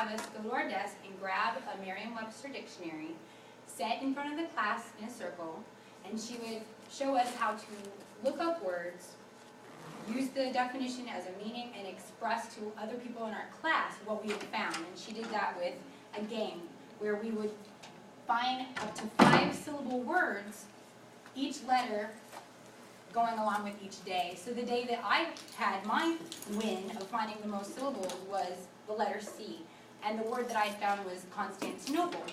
have us go to our desk and grab a Merriam-Webster dictionary, sit in front of the class in a circle, and she would show us how to look up words, use the definition as a meaning, and express to other people in our class what we had found. And she did that with a game where we would find up to 5-syllable words, each letter going along with each day. So the day that I had my win of finding the most syllables was the letter C. And the word that I found was Constantinople.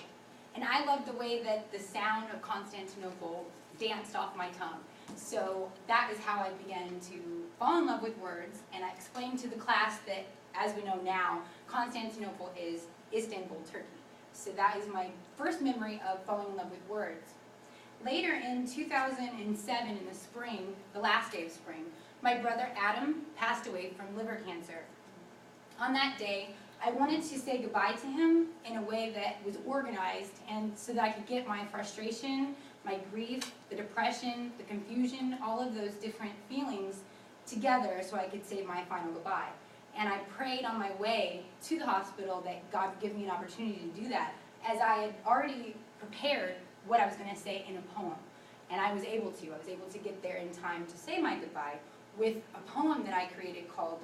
And I loved the way that the sound of Constantinople danced off my tongue. So that is how I began to fall in love with words, and I explained to the class that, as we know now, Constantinople is Istanbul, Turkey. So that is my first memory of falling in love with words. Later in 2007, in the spring, the last day of spring, my brother Adam passed away from liver cancer. On that day, I wanted to say goodbye to him in a way that was organized, and so that I could get my frustration, my grief, the depression, the confusion, all of those different feelings together so I could say my final goodbye. And I prayed on my way to the hospital that God would give me an opportunity to do that, as I had already prepared what I was going to say in a poem. And I was able to. I was able to get there in time to say my goodbye with a poem that I created called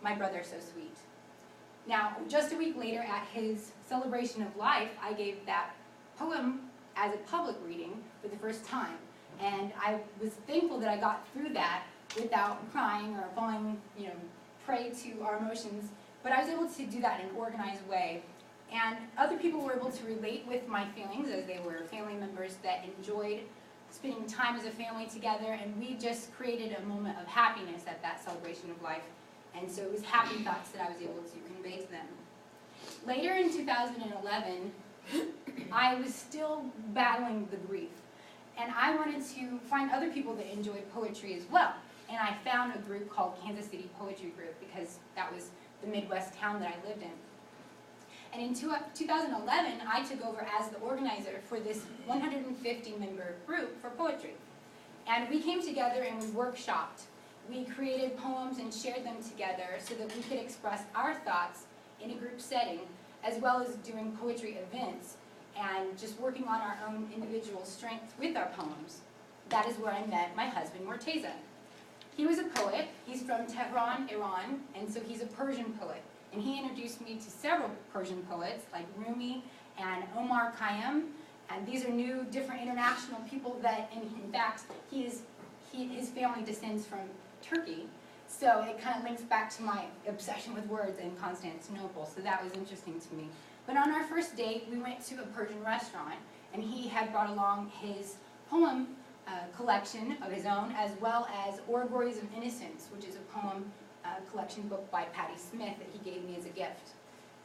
My Brother So Sweet. Now, just a week later at his celebration of life, I gave that poem as a public reading for the first time. And I was thankful that I got through that without crying or falling, prey to our emotions. But I was able to do that in an organized way. And other people were able to relate with my feelings, as they were family members that enjoyed spending time as a family together. And we just created a moment of happiness at that celebration of life. And so it was happy thoughts that I was able to convey to them. Later in 2011, I was still battling the grief. And I wanted to find other people that enjoyed poetry as well. And I found a group called Kansas City Poetry Group, because that was the Midwest town that I lived in. And in 2011, I took over as the organizer for this 150-member group for poetry. And we came together and we workshopped. We created poems and shared them together so that we could express our thoughts in a group setting, as well as doing poetry events and just working on our own individual strengths with our poems. That is where I met my husband, Morteza. He was a poet. He's from Tehran, Iran, and so he's a Persian poet. And he introduced me to several Persian poets like Rumi and Omar Khayyam. And these are new, different international people that, in fact, his family descends from Turkey. So it kind of links back to my obsession with words in Constantinople. So that was interesting to me. But on our first date, we went to a Persian restaurant, and he had brought along his poem collection of his own, as well as Orgreaves of Innocence, which is a poem collection book by Patti Smith that he gave me as a gift.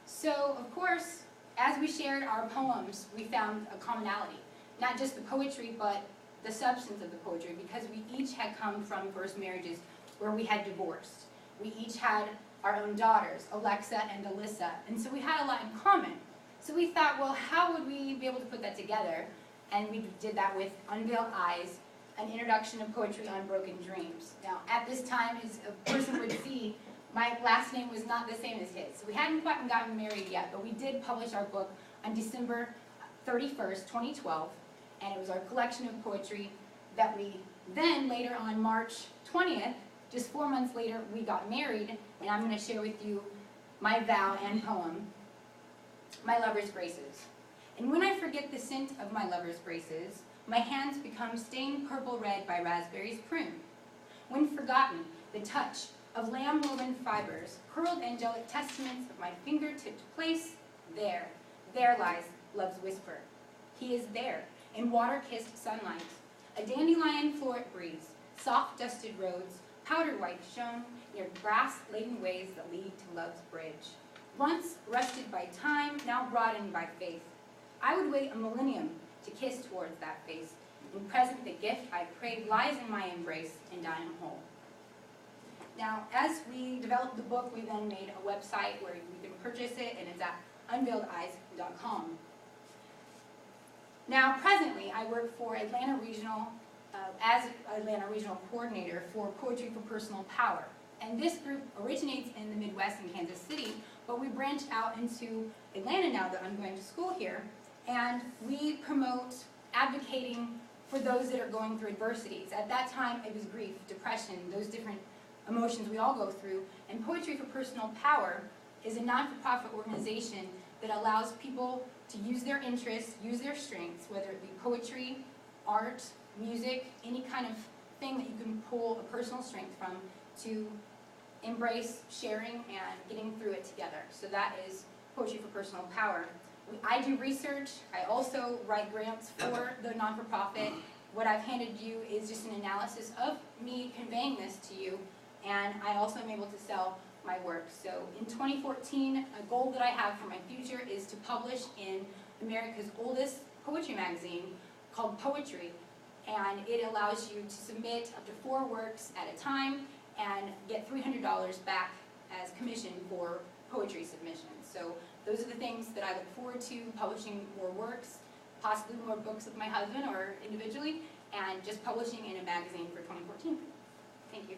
So, of course, as we shared our poems, we found a commonality. Not just the poetry, but the substance of the poetry, because we each had come from first marriages where we had divorced. We each had our own daughters, Alexa and Alyssa, and so we had a lot in common. So we thought, well, how would we be able to put that together? And we did that with Unveiled Eyes, an introduction of poetry on broken dreams. Now, at this time, as a person would see, my last name was not the same as his. So we hadn't quite gotten married yet, but we did publish our book on December 31st, 2012, and it was our collection of poetry that we then, later on March 20th, just 4 months later, we got married, and I'm going to share with you my vow and poem, My Lover's Braces. And when I forget the scent of my lover's braces, my hands become stained purple-red by raspberries prune. When forgotten, the touch of lamb-woven fibers, curled angelic testaments of my finger-tipped place, there lies love's whisper. He is there, in water-kissed sunlight, a dandelion floret breeze, soft dusted roads, powdered white shone, near grass-laden ways that lead to love's bridge. Once rusted by time, now broadened by faith, I would wait a millennium to kiss towards that face. In present the gift I crave lies in my embrace, and I am whole. Now, as we developed the book, we then made a website where you can purchase it, and it's at unveiledeyes.com. Now, presently, I work for Atlanta Regional, as Atlanta Regional Coordinator for Poetry for Personal Power. And this group originates in the Midwest in Kansas City, but we branched out into Atlanta now that I'm going to school here, and we promote advocating for those that are going through adversities. At that time, it was grief, depression, those different emotions we all go through, and Poetry for Personal Power is a non-for-profit organization that allows people to use their interests, use their strengths, whether it be poetry, art, music, any kind of thing that you can pull a personal strength from, to embrace sharing and getting through it together. So that is Poetry for Personal Power. I do research. I also write grants for the non-for-profit. What I've handed you is just an analysis of me conveying this to you, and I also am able to sell my work. So in 2014, a goal that I have for my future is to publish in America's oldest poetry magazine called Poetry, and it allows you to submit up to 4 works at a time and get $300 back as commission for poetry submissions. So those are the things that I look forward to, publishing more works, possibly more books with my husband or individually, and just publishing in a magazine for 2014. Thank you.